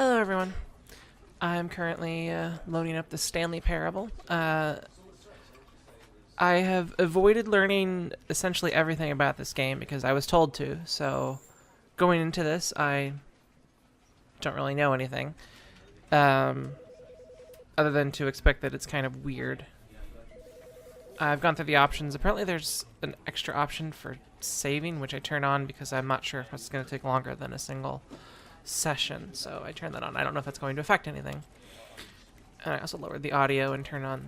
Hello, everyone. I'm currently loading up the Stanley Parable. I have avoided learning essentially everything about this game because I was told to, so going into this, I don't really know anything, other than to expect that it's kind of weird. I've gone through the options. Apparently there's an extra option for saving, which I turn on because I'm not sure if it's going to take longer than a single session, so I turn that on. I don't know if that's going to affect anything. And I also lowered the audio and turned on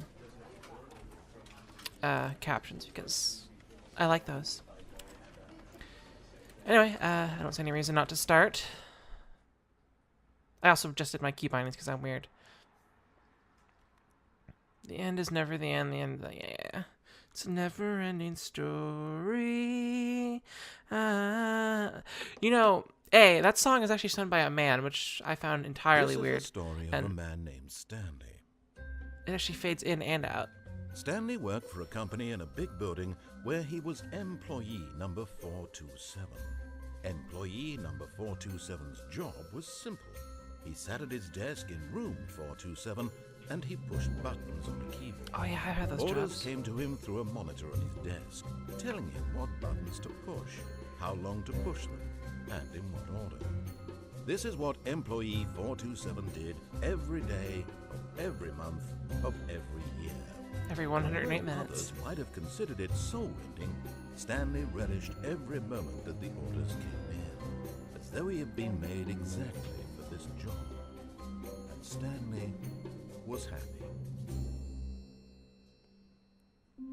captions because I like those. Anyway, I don't see any reason not to start. I also adjusted my key bindings because I'm weird. The end is never the end. The end, yeah. It's a never-ending story. Hey, that song is actually sung by a man, which I found entirely weird. This is the story of a man named Stanley. It actually fades in and out. Stanley worked for a company in a big building where he was employee number 427. Employee number 427's job was simple. He sat at his desk in room 427 and he pushed buttons on the keyboard. Oh yeah, I had those Orders jobs. came to him through a monitor on his desk, telling him what buttons to push, how long to push them, and in what order. This is what employee 427 did every day of every month of every year. Every 108 Although minutes. Others might have considered it soul-rending, Stanley relished every moment that the orders came in, as though he had been made exactly for this job. And Stanley was happy.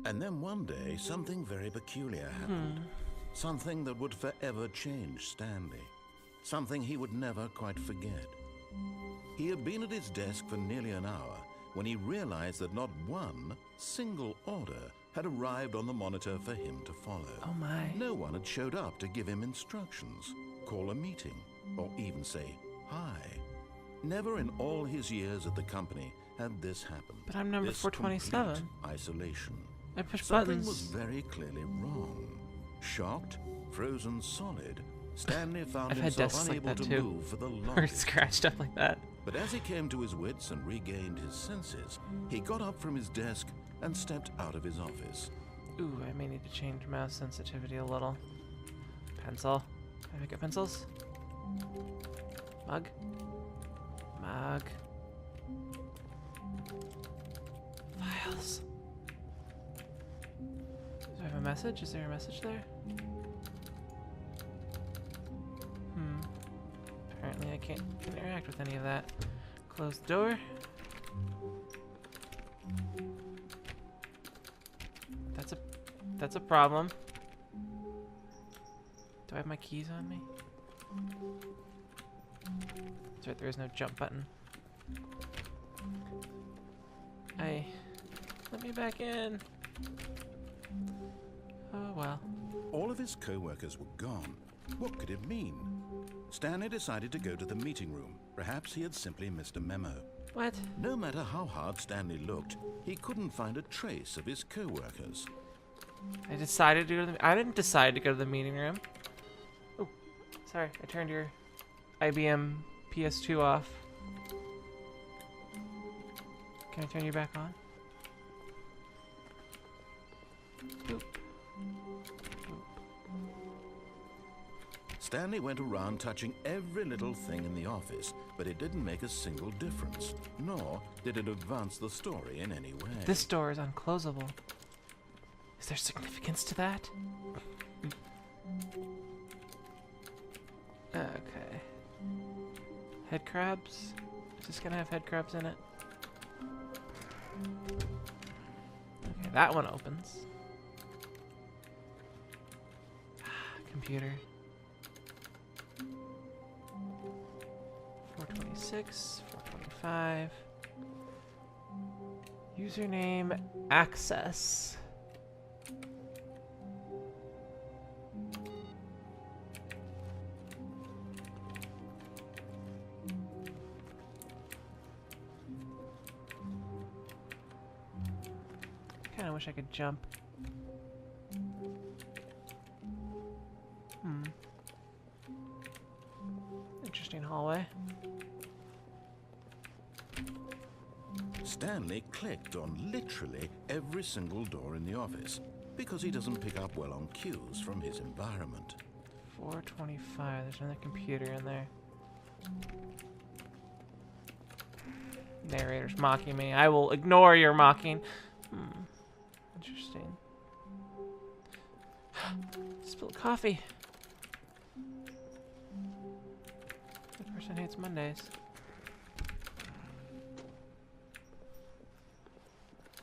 And then one day, something very peculiar happened. Something that would forever change Stanley. Something he would never quite forget. He had been at his desk for nearly an hour when he realized that not one single order had arrived on the monitor for him to follow. Oh my. No one had showed up to give him instructions, call a meeting, or even say hi. Never in all his years at the company had this happened. But I'm number This 427. complete isolation. I push Something buttons. was very clearly wrong. Shocked, frozen solid, Stanley found I've had himself desks like unable that to too. move for the Or longest scratched up like that. But as he came to his wits and regained his senses, he got up from his desk and stepped out of his office. Ooh, I may need to change mouse sensitivity a little. Pencil. Can I pick up pencils? Mug. Mug. Files. Do I have a message? Is there a message there? Apparently I can't interact with any of that. Close the door. That's a problem. Do I have my keys on me? That's right, there is no jump button. Let me back in. Oh well. All of his co-workers were gone. What could it mean? Stanley decided to go to the meeting room. Perhaps he had simply missed a memo. What? No matter how hard Stanley looked, he couldn't find a trace of his co-workers. I decided to go to the. I didn't decide to go to the meeting room. Oh, sorry. I turned your IBM PS2 off. Can I turn you back on? Boop. Stanley went around touching every little thing in the office, but it didn't make a single difference, nor did it advance the story in any way. This door is unclosable. Is there significance to that? Okay. Head crabs? Is this gonna have head crabs in it? Okay, that one opens. Computer. 426, 425. Username access. Kinda wish I could jump. Interesting hallway. Stanley clicked on literally every single door in the office because he doesn't pick up well on cues from his environment. 425. There's another computer in there. Narrator's mocking me. I will ignore your mocking. Interesting. Spilled coffee. The person hates Mondays.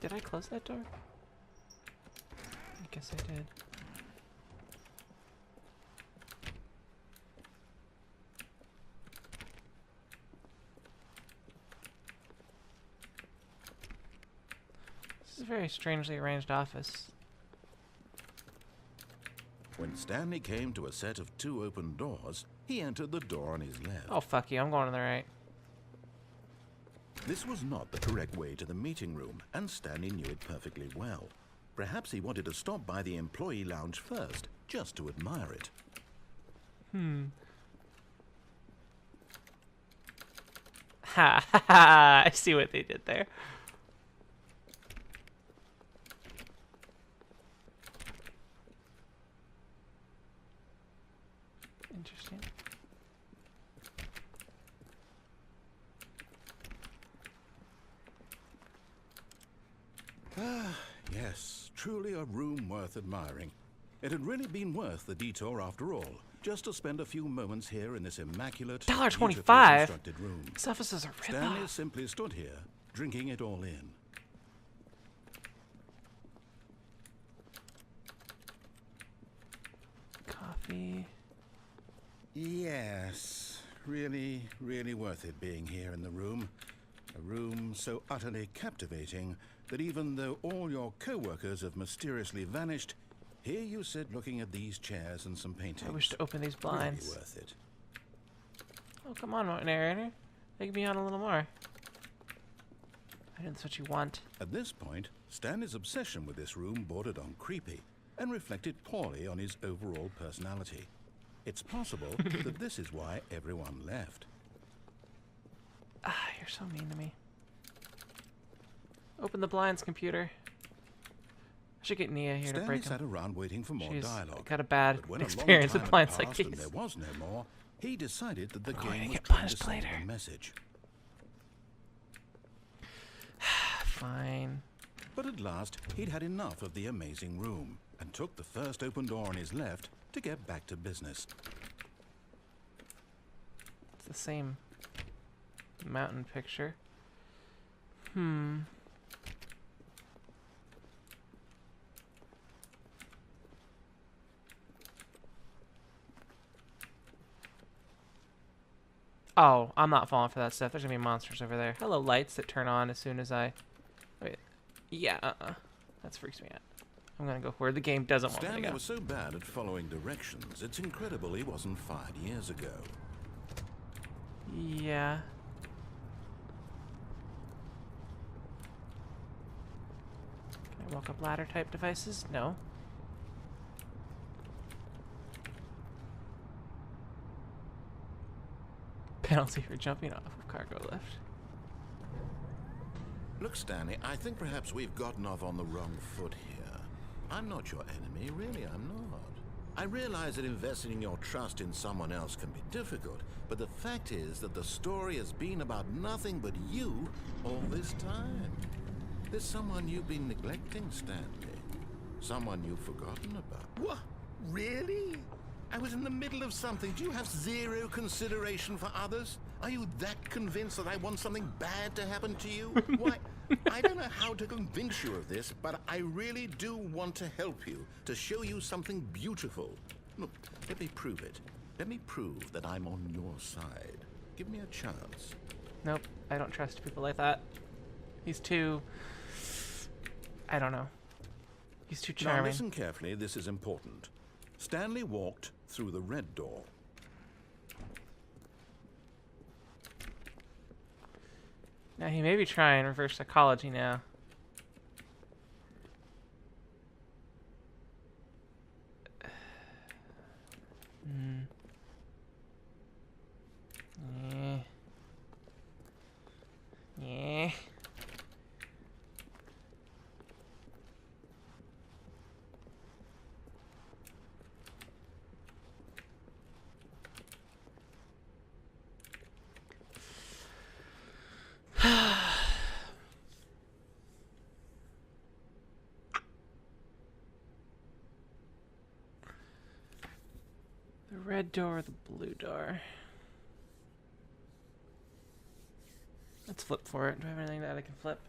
Did I close that door? I guess I did. This is a very strangely arranged office. When Stanley came to a set of 2 open doors, he entered the door on his left. Oh, fuck you. I'm going to the right. This was not the correct way to the meeting room, and Stanley knew it perfectly well. Perhaps he wanted to stop by the employee lounge first, just to admire it. Ha ha ha! I see what they did there. Interesting. Ah, yes, truly a room worth admiring. It had really been worth the detour after all, just to spend a few moments here in this immaculate, beautifully $1.25. constructed room. This office is a Stanley rip-off. simply stood here, drinking it all in. Coffee. Yes, really, really worth it being here in the room. A room so utterly captivating that even though all your co-workers have mysteriously vanished, here you sit looking at these chairs and some paintings. I wish to open these blinds. Really worth it. Oh, come on, narrator. Take me on a little more. I know that's what you want. At this point, Stanley's obsession with this room bordered on creepy and reflected poorly on his overall personality. It's possible that this is why everyone left. Ah, you're so mean to me. Open the blinds, computer. I should get Nia here to Stanley break sat them. around waiting for more She's dialogue. got a bad But when experience a long with time blinds had like passed and these. there was no more, he decided that the We're going game to was get trying to punished send later. a message. Fine. But at last, he'd had enough of the amazing room and took the first open door on his left to get back to business. It's the same mountain picture. Oh, I'm not falling for that stuff. There's gonna be monsters over there. Hello, lights that turn on as soon as I... Wait. Yeah, That freaks me out. I'm gonna go where the game doesn't want me Stanley to go. was so bad at following directions, it's incredible he wasn't fired years ago. Yeah. Can I walk up ladder type devices? No. Penalty for jumping off of cargo lift. Look, Stanley, I think perhaps we've gotten off on the wrong foot here. I'm not your enemy, really, I'm not. I realize that investing your trust in someone else can be difficult, but the fact is that the story has been about nothing but you all this time. There's someone you've been neglecting, Stanley. Someone you've forgotten about. What? Really? I was in the middle of something. Do you have zero consideration for others? Are you that convinced that I want something bad to happen to you? Why, I don't know how to convince you of this, but I really do want to help you, to show you something beautiful. Look, let me prove it. Let me prove that I'm on your side. Give me a chance. Nope, I don't trust people like that. He's too... I don't know. He's too Now charming. listen carefully, this is important. Stanley walked through the red door. Now he may be trying reverse psychology now. Yeah. Yeah. red door or the blue door? Let's flip for it. Do I have anything that I can flip?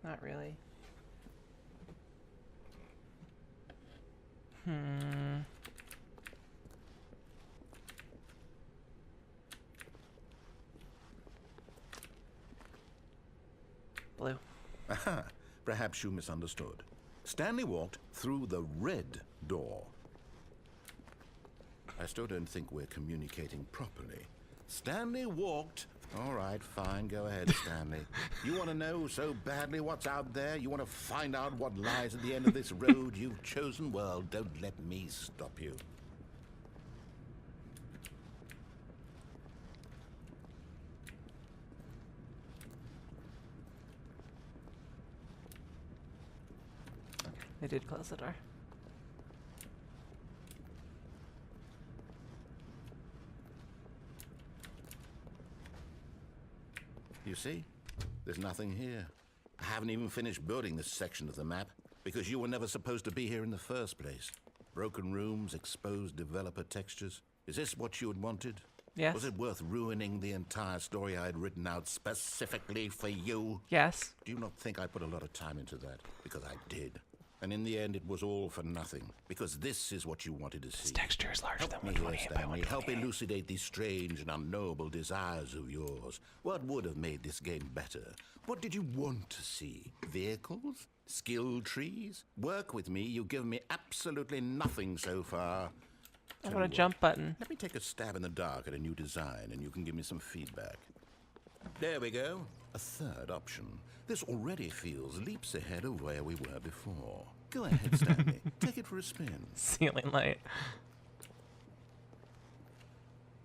Not really. Blue. Aha, perhaps you misunderstood. Stanley walked through the red door. I still don't think we're communicating properly. Stanley walked... All right, fine, go ahead, Stanley. You want to know so badly what's out there? You want to find out what lies at the end of this road you've chosen? Well, don't let me stop you. They did close the door. You see? There's nothing here. I haven't even finished building this section of the map because you were never supposed to be here in the first place. Broken rooms, exposed developer textures. Is this what you had wanted? Yes. Was it worth ruining the entire story I had written out specifically for you? Yes. Do you not think I put a lot of time into that? Because I did. And in the end, it was all for nothing. Because this is what you wanted to see. This texture is larger than Help me here, 128 by Stanley. Help 128. elucidate these strange and unknowable desires of yours. What would have made this game better? What did you want to see? Vehicles? Skill trees? Work with me. You've given me absolutely nothing so far. I Tell want a you what, jump button. let me take a stab in the dark at a new design, and you can give me some feedback. There we go. A third option. This already feels leaps ahead of where we were before. Go ahead, Stanley. Take it for a spin. Ceiling light.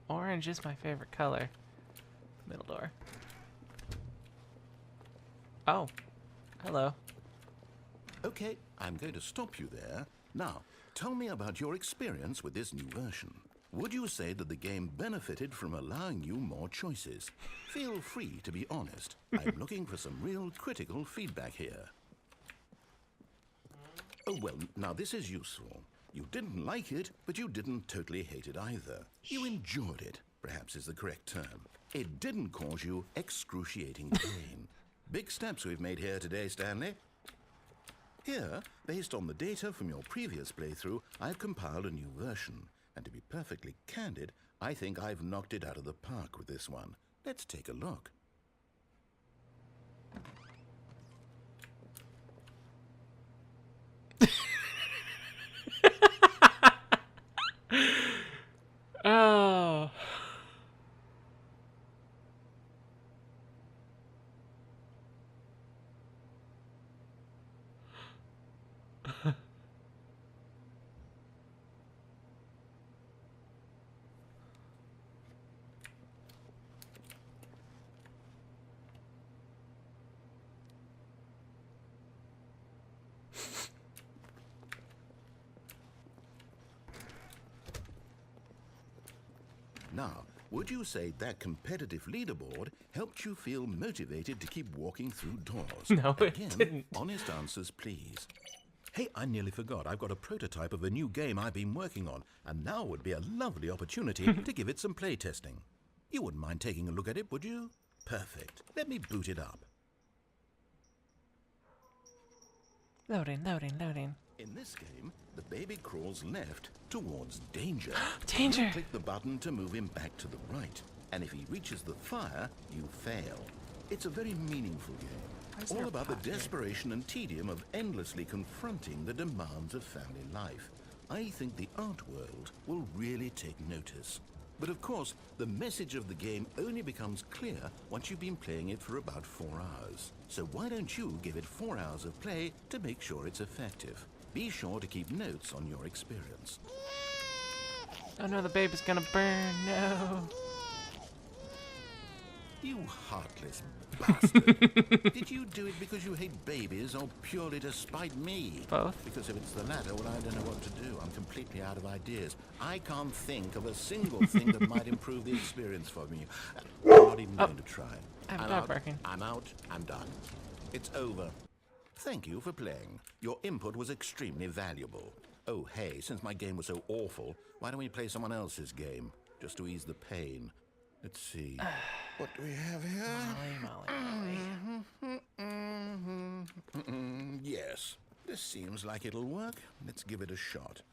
Orange is my favorite color. Middle door. Oh. Hello. Okay, I'm going to stop you there. Now, tell me about your experience with this new version. Would you say that the game benefited from allowing you more choices? Feel free to be honest. I'm looking for some real critical feedback here. Oh, well, now this is useful. You didn't like it, but you didn't totally hate it either. You enjoyed it, perhaps is the correct term. It didn't cause you excruciating pain. Big steps we've made here today, Stanley. Here, based on the data from your previous playthrough, I've compiled a new version. And to be perfectly candid, I think I've knocked it out of the park with this one. Let's take a look. Oh. Now, would you say that competitive leaderboard helped you feel motivated to keep walking through doors? No, it Again, didn't. honest answers, please. Hey, I nearly forgot. I've got a prototype of a new game I've been working on, and now would be a lovely opportunity to give it some playtesting. You wouldn't mind taking a look at it, would you? Perfect. Let me boot it up. Loading, loading, loading. In this game, the baby crawls left towards danger. Danger! You click the button to move him back to the right, and if he reaches the fire, you fail. It's a very meaningful game, there all a about the pot here? desperation and tedium of endlessly confronting the demands of family life. I think the art world will really take notice. But of course, the message of the game only becomes clear once you've been playing it for about 4 hours. So why don't you give it 4 hours of play to make sure it's effective? Be sure to keep notes on your experience. Oh no, the baby's gonna burn. No. You heartless bastard. Did you do it because you hate babies or purely to spite me? Both. Because if it's the latter, well, I don't know what to do. I'm completely out of ideas. I can't think of a single thing that might improve the experience for me. I'm not even going to try. I'm I'm done out. barking. I'm out. I'm done. It's over. Thank you for playing. Your input was extremely valuable. Oh, hey, since my game was so awful, why don't we play someone else's game, just to ease the pain? Let's see. What do we have here? Yes, this seems like it'll work. Let's give it a shot.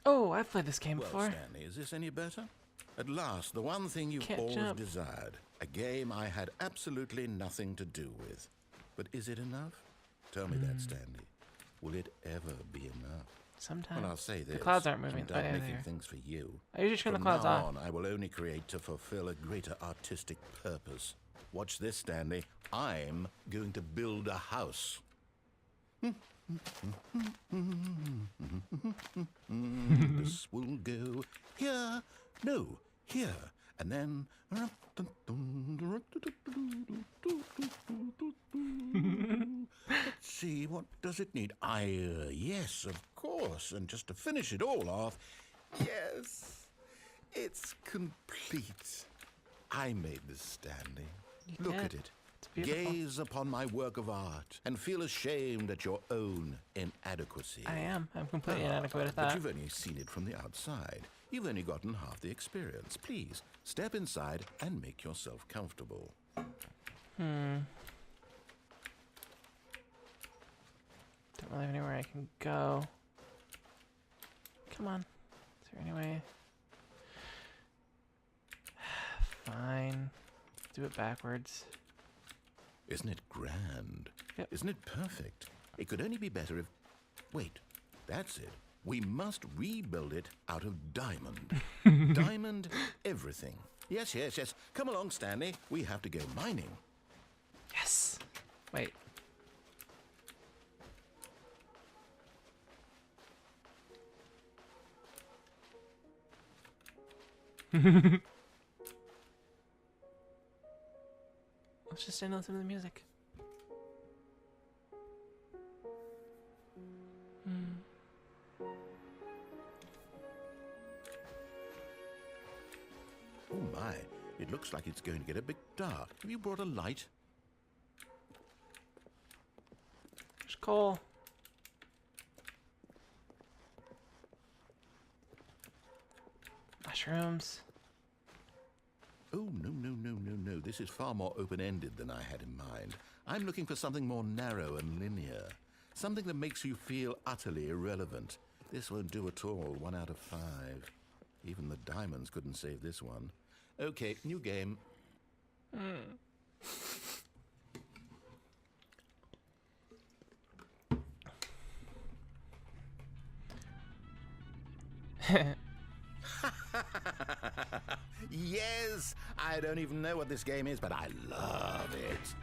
Oh, I've played this game Well, before. Stanley, is this any better? At last, the one thing you've Can't always jump. desired. A game I had absolutely nothing to do with. But is it enough? Tell me that, Stanley. Will it ever be enough? Sometimes. Well, I'll say this. The clouds aren't moving. I'm done Oh, yeah, making they are. things for you. I usually turn the From clouds now off. on, I will only create to fulfill a greater artistic purpose. Watch this, Stanley. I'm going to build a house. This will go here. No, here. And then... Let's see, what does it need? Yes, of course. And just to finish it all off, yes, it's complete. I made this, Stanley. Look did. at it. It's beautiful. Gaze upon my work of art and feel ashamed at your own inadequacy. I am. I'm completely inadequate at But that. you've only seen it from the outside. You've only gotten half the experience. Please, step inside and make yourself comfortable. Don't really have anywhere I can go. Come on. Is there any way? Fine. Let's do it backwards. Isn't it grand? Yep. Isn't it perfect? It could only be better if... Wait, that's it. We must rebuild it out of diamond. Diamond everything. Yes, yes, yes. Come along, Stanley. We have to go mining. Yes! Wait. Let's just stand and listen to the music. Oh, my. It looks like it's going to get a bit dark. Have you brought a light? There's coal. Mushrooms. Oh, no, no, no, no, no. This is far more open-ended than I had in mind. I'm looking for something more narrow and linear. Something that makes you feel utterly irrelevant. This won't do at all. 1 out of 5. Even the diamonds couldn't save this one. Okay, new game. Yes! I don't even know what this game is, but I love it.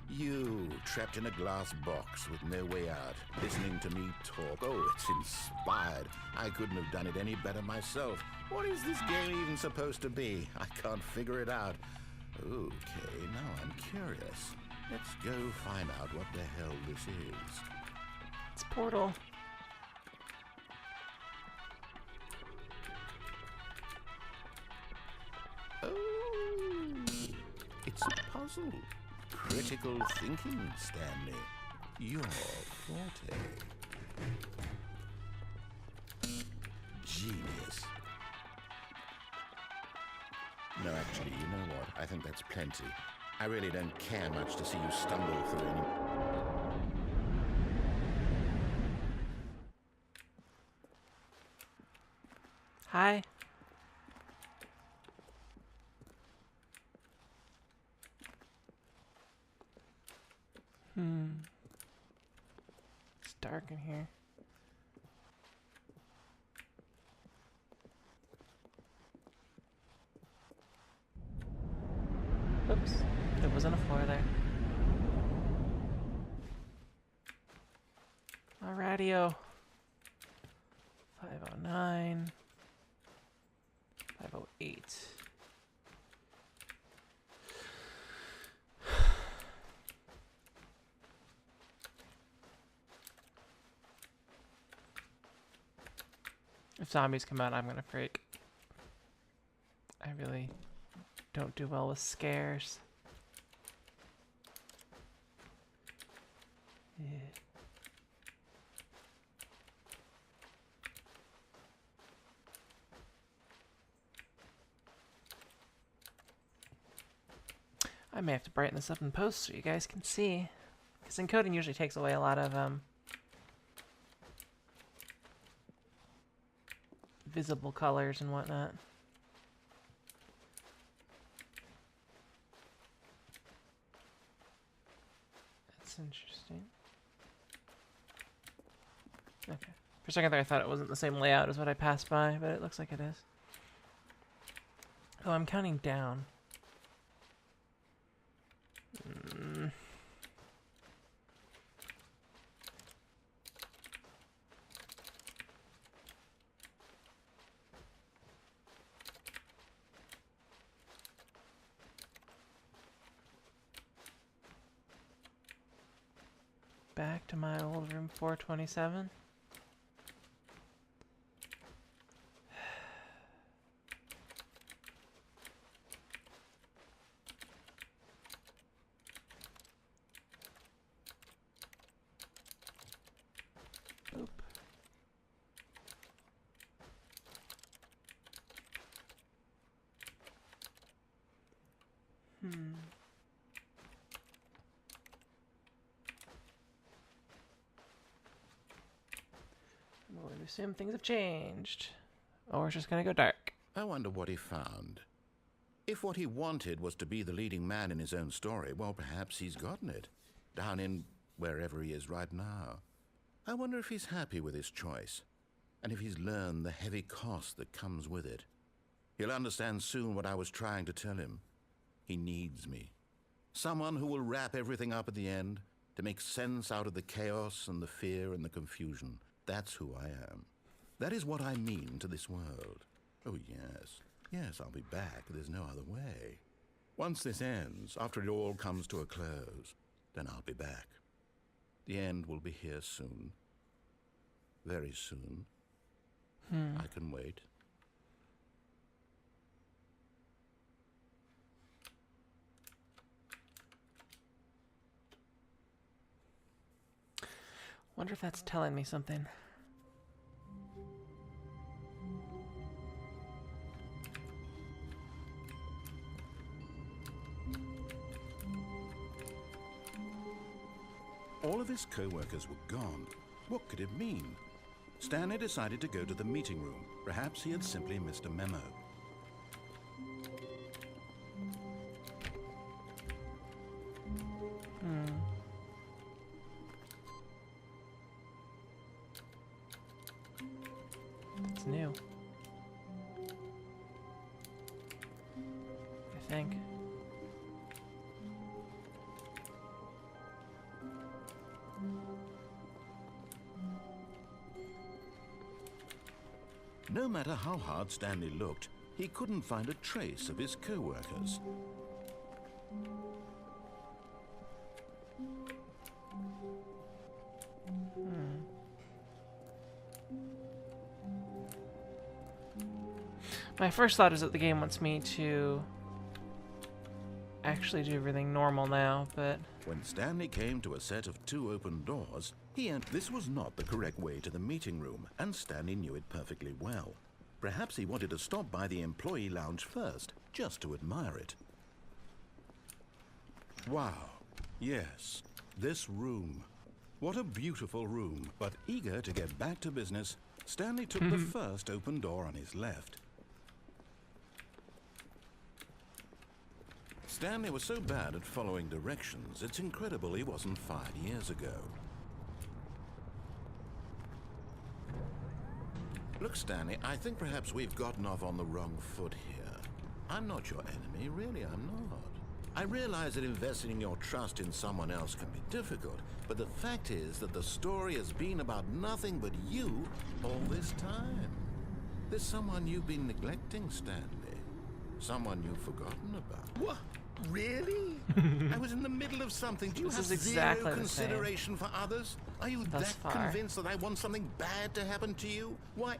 You, trapped in a glass box with no way out, listening to me talk. Oh, it's inspired. I couldn't have done it any better myself. What is this game even supposed to be? I can't figure it out. Okay, now I'm curious. Let's go find out what the hell this is. It's Portal. Oh, it's a puzzle. Critical thinking, Stanley. Your forte. Genius. No, actually, you know what? I think that's plenty. I really don't care much to see you stumble through any... Hi. It's dark in here. Oops. There wasn't a floor there. My radio. 509. 508. If zombies come out, I'm gonna freak. I really don't do well with scares. I may have to brighten this up in post so you guys can see. Because encoding usually takes away a lot of visible colors and whatnot. That's interesting. Okay. For a second there I thought it wasn't the same layout as what I passed by, but it looks like it is. Oh, I'm counting down. Back to my old room 427. Oop. We'll assume things have changed. Or it's just gonna go dark. I wonder what he found. If what he wanted was to be the leading man in his own story, well, perhaps he's gotten it. Down in wherever he is right now. I wonder if he's happy with his choice. And if he's learned the heavy cost that comes with it. He'll understand soon what I was trying to tell him. He needs me. Someone who will wrap everything up at the end, to make sense out of the chaos and the fear and the confusion. That's who I am. That is what I mean to this world. Oh, yes. Yes, I'll be back. There's no other way. Once this ends, after it all comes to a close, then I'll be back. The end will be here soon. Very soon. I can wait. Wonder if that's telling me something. All of his co-workers were gone. What could it mean? Stanley decided to go to the meeting room. Perhaps he had simply missed a memo. It's new. I think. No matter how hard Stanley looked, he couldn't find a trace of his co-workers. My first thought is that the game wants me to actually do everything normal now, but... When Stanley came to a set of 2 open doors, he entered. This was not the correct way to the meeting room, and Stanley knew it perfectly well. Perhaps he wanted to stop by the employee lounge first, just to admire it. Wow. Yes, this room. What a beautiful room. But eager to get back to business, Stanley took the first open door on his left. Stanley was so bad at following directions, it's incredible he wasn't fired years ago. Look, Stanley, I think perhaps we've gotten off on the wrong foot here. I'm not your enemy, really, I'm not. I realize that investing your trust in someone else can be difficult, but the fact is that the story has been about nothing but you all this time. There's someone you've been neglecting, Stanley. Someone you've forgotten about. What? Really? I was in the middle of something. Do you have exactly zero consideration for others? Are you Thus that far. convinced that I want something bad to happen to you? Why,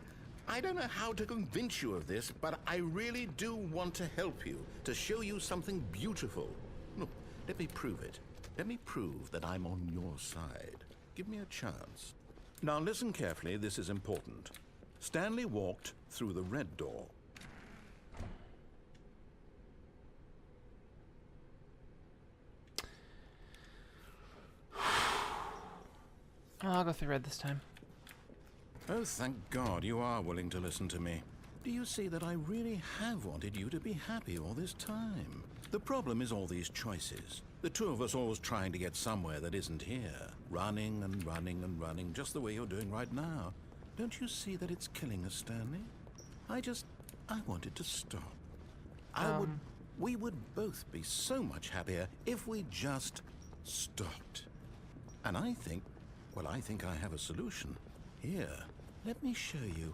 I don't know how to convince you of this, but I really do want to help you, to show you something beautiful. Look, let me prove it. Let me prove that I'm on your side. Give me a chance. Now listen carefully, this is important. Stanley walked through the red door. Oh, I'll go through red this time. Oh, thank God you are willing to listen to me. Do you see that I really have wanted you to be happy all this time? The problem is all these choices. The two of us always trying to get somewhere that isn't here. Running and running and running, just the way you're doing right now. Don't you see that it's killing us, Stanley? I wanted to stop. We would both be so much happier if we just stopped. And I think I have a solution. Here, let me show you.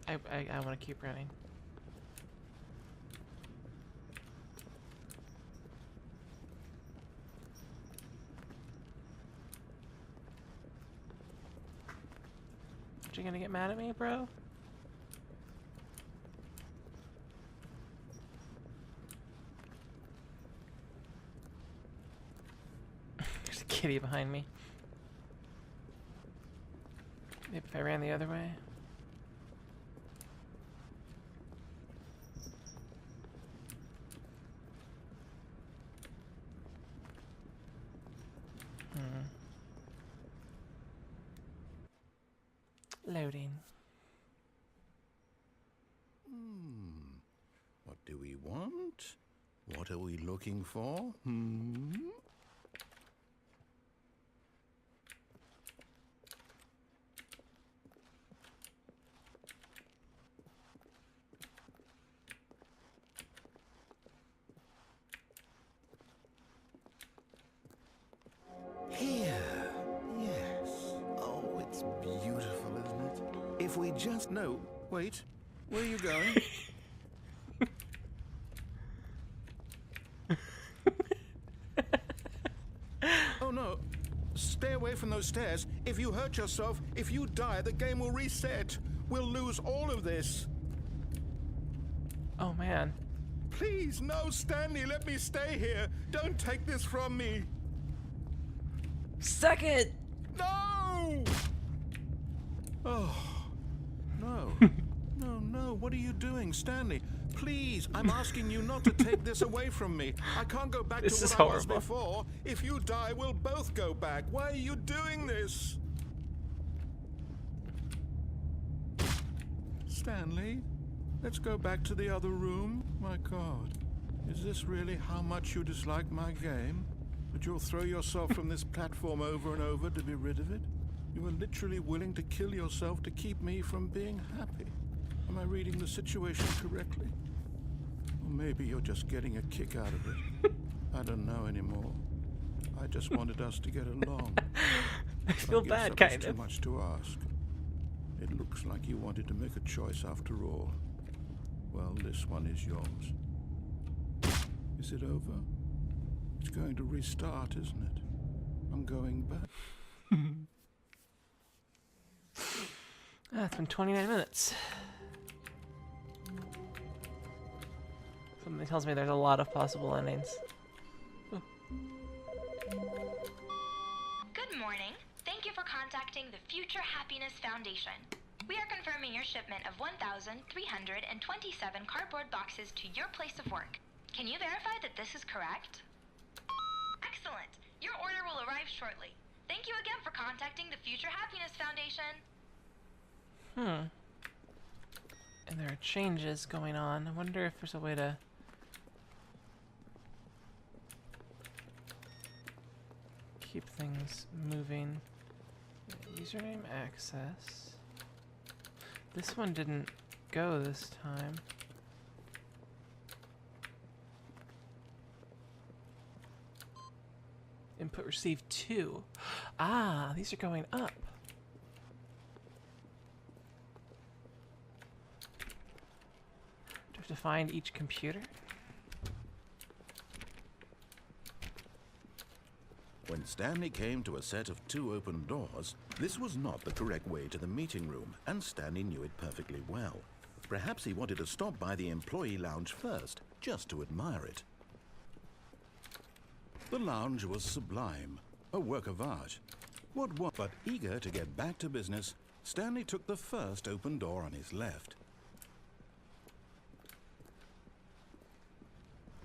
I want to keep running. You gonna get mad at me, bro? There's a kitty behind me. Maybe if I ran the other way. Loading. What do we want? What are we looking for? Here. Yes. Oh, it's beautiful, isn't it? If we just know... Wait, where are you going? Oh no, stay away from those stairs. If you hurt yourself, if you die, the game will reset. We'll lose all of this. Oh man. Please, no, Stanley, let me stay here. Don't take this from me. Suck it! No! Oh, no. No, what are you doing, Stanley? Please, I'm asking you not to take this away from me. I can't go back to what I was before. If you die, we'll both go back. Why are you doing this? Stanley, let's go back to the other room. My God, is this really how much you dislike my game? That you'll throw yourself from this platform over and over to be rid of it? You are literally willing to kill yourself to keep me from being happy. Am I reading the situation correctly? Or maybe you're just getting a kick out of it. I don't know anymore. I just wanted us to get along. I feel bad, kind of. Too much to ask. It looks like you wanted to make a choice after all. Well, this one is yours. Is it over? It's going to restart, isn't it? I'm going back. It's been 29 minutes. Something tells me there's a lot of possible endings. Oh. Good morning. Thank you for contacting the Future Happiness Foundation. We are confirming your shipment of 1,327 cardboard boxes to your place of work. Can you verify that this is correct? Excellent. Your order will arrive shortly. Thank you again for contacting the Future Happiness Foundation. And there are changes going on. I wonder if there's a way to... keep things moving. Username access. This one didn't go this time. Input received 2. Ah, these are going up. Do I have to find each computer? When Stanley came to a set of 2 open doors, this was not the correct way to the meeting room, and Stanley knew it perfectly well. Perhaps he wanted to stop by the employee lounge first, just to admire it. The lounge was sublime, a work of art. But eager to get back to business, Stanley took the first open door on his left.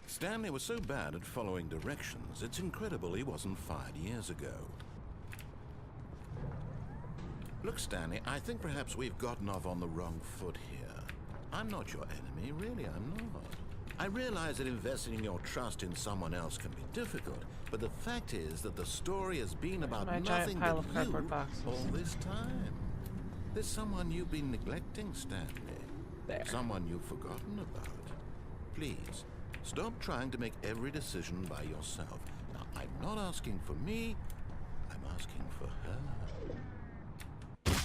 Stanley was so bad at following directions, it's incredible he wasn't fired years ago. Look, Stanley, I think perhaps we've gotten off on the wrong foot here. I'm not your enemy, really, I'm not. I realize that investing your trust in someone else can be difficult, but the fact is that the story has been about My giant nothing pile but of cardboard boxes. all this time. There's someone you've been neglecting, Stanley. There. Someone you've forgotten about. Please, stop trying to make every decision by yourself. Now, I'm not asking for me, I'm asking for her.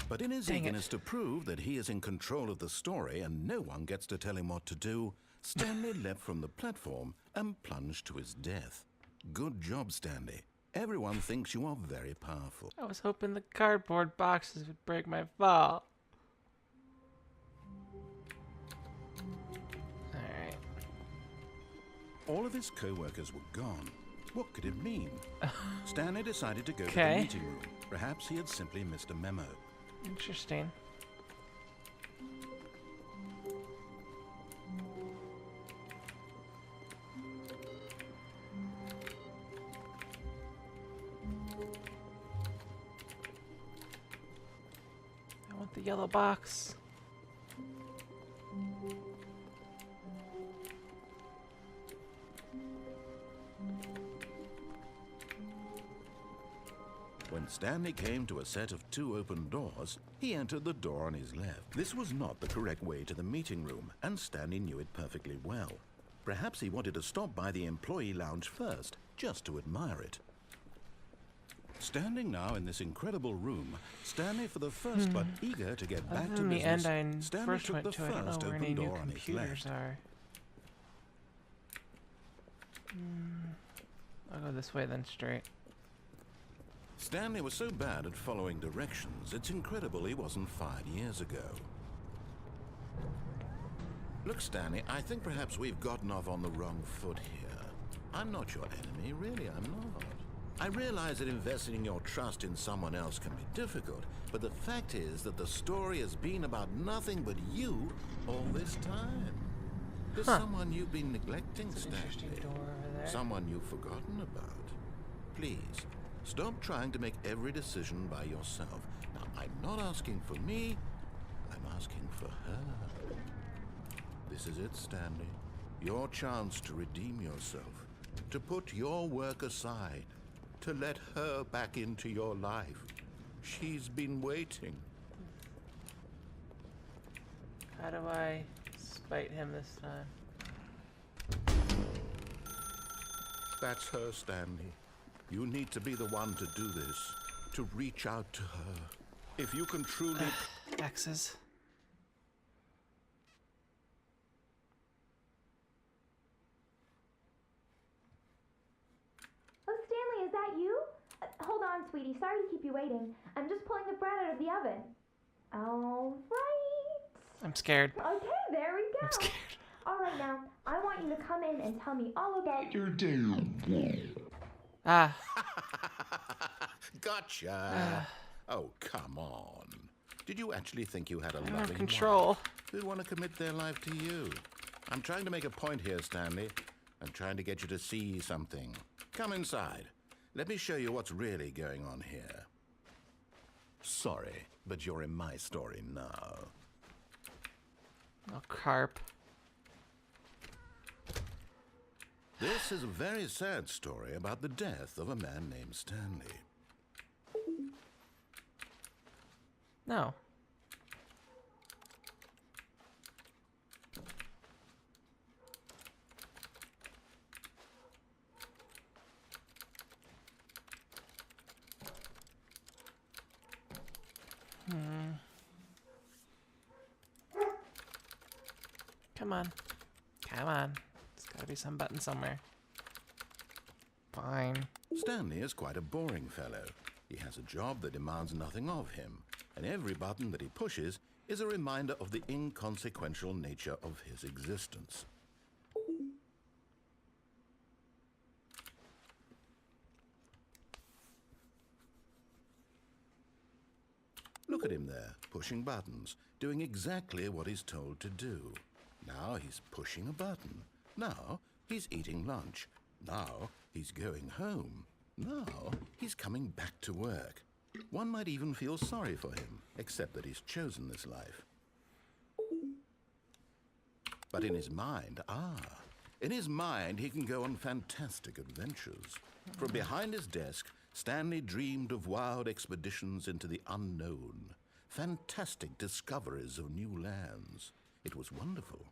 But in his eagerness to prove that he is in control of the story and no one gets to tell him what to do, Stanley leapt from the platform and plunged to his death. Good job, Stanley. Everyone thinks you are very powerful. I was hoping the cardboard boxes would break my fall. Alright. All of his co-workers were gone. What could it mean? Stanley decided to go to the Okay. meeting room. Perhaps he had simply missed a memo. Interesting. I want the yellow box. When Stanley came to a set of 2 open doors, he entered the door on his left. This was not the correct way to the meeting room, and Stanley knew it perfectly well. Perhaps he wanted to stop by the employee lounge first, just to admire it. Standing now in this incredible room, Stanley, for the first but eager to get back Other to than the business, end I Stanley first took went the to, I don't first know where open any new door on his computers left. are. I'll go this way then straight. Stanley was so bad at following directions, it's incredible he wasn't fired years ago. Look, Stanley, I think perhaps we've gotten off on the wrong foot here. I'm not your enemy, really, I'm not. I realize that investing your trust in someone else can be difficult, but the fact is that the story has been about nothing but you all this time. There's someone you've been neglecting, Interesting Stanley. door over there. Someone you've forgotten about. Please, stop trying to make every decision by yourself. Now, I'm not asking for me, I'm asking for her. This is it, Stanley. Your chance to redeem yourself, to put your work aside, to let her back into your life. She's been waiting. How do I spite him this time? That's her, Stanley. You need to be the one to do this, to reach out to her. If you can truly... X's. Oh, Stanley, is that you? Hold on, sweetie. Sorry to keep you waiting. I'm just pulling the bread out of the oven. All right. I'm scared. Okay, there we go. I'm scared. All right, now, I want you to come in and tell me all about your Ah. Gotcha. Oh, come on. Did you actually think you had a I don't loving have control. wife who'd want to commit their life to you? I'm trying to make a point here, Stanley. I'm trying to get you to see something. Come inside. Let me show you what's really going on here. Sorry, but you're in my story now. Oh, carp. This is a very sad story about the death of a man named Stanley. No. Come on. Come on. There's gotta be some button somewhere. Fine. Stanley is quite a boring fellow. He has a job that demands nothing of him, and every button that he pushes is a reminder of the inconsequential nature of his existence. Look, Look at him there, pushing buttons, doing exactly what he's told to do. Now he's pushing a button. Now he's eating lunch. Now he's going home. Now he's coming back to work. One might even feel sorry for him, except that he's chosen this life. But in his mind, he can go on fantastic adventures. From behind his desk, Stanley dreamed of wild expeditions into the unknown, fantastic discoveries of new lands. It was wonderful.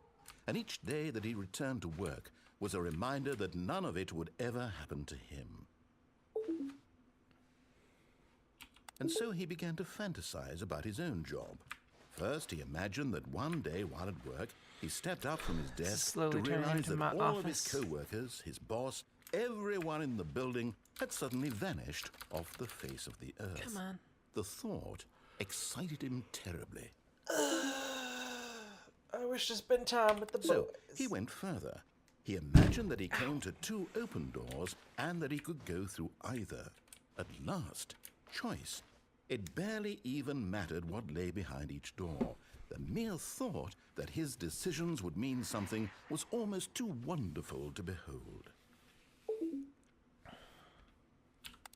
And each day that he returned to work was a reminder that none of it would ever happen to him. And so he began to fantasize about his own job. First, he imagined that one day while at work, he stepped up from his desk to realize that all of his co-workers, his boss, everyone in the building had suddenly vanished off the face of the earth. Come on. The thought excited him terribly. I wish to spend time with the boys. So he went further. He imagined that he came to two open doors and that he could go through either. At last, choice. It barely even mattered what lay behind each door. The mere thought that his decisions would mean something was almost too wonderful to behold.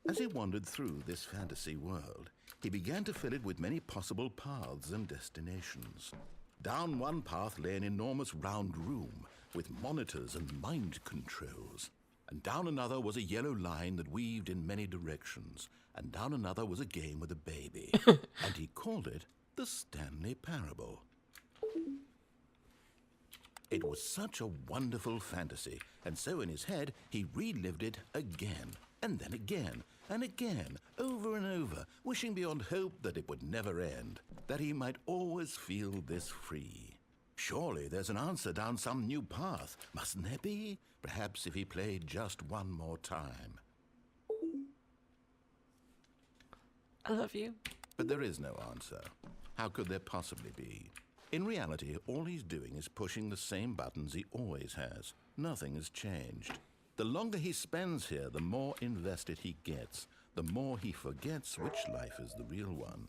As he wandered through this fantasy world, he began to fill it with many possible paths and destinations. Down one path lay an enormous round room with monitors and mind controls. And down another was a yellow line that weaved in many directions. And down another was a game with a baby. And he called it the Stanley Parable. It was such a wonderful fantasy, and so in his head he relived it again, and then again, and again, over and over, wishing beyond hope that it would never end, that he might always feel this free. Surely there's an answer down some new path, mustn't there be? Perhaps if he played just one more time. I love you. But there is no answer. How could there possibly be? In reality, all he's doing is pushing the same buttons he always has. Nothing has changed. The longer he spends here, the more invested he gets, the more he forgets which life is the real one.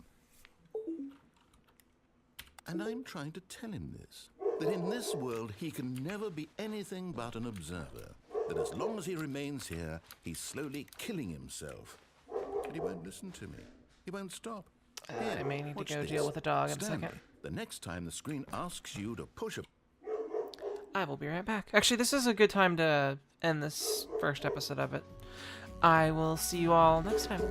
And I'm trying to tell him this, that in this world he can never be anything but an observer, that as long as he remains here, he's slowly killing himself. But he won't listen to me. He won't stop. I may need to watch go this. deal with a dog in a Stanley, second. the next time the screen asks you to push a... I will be right back. Actually, this is a good time to end this first episode of it. I will see you all next time.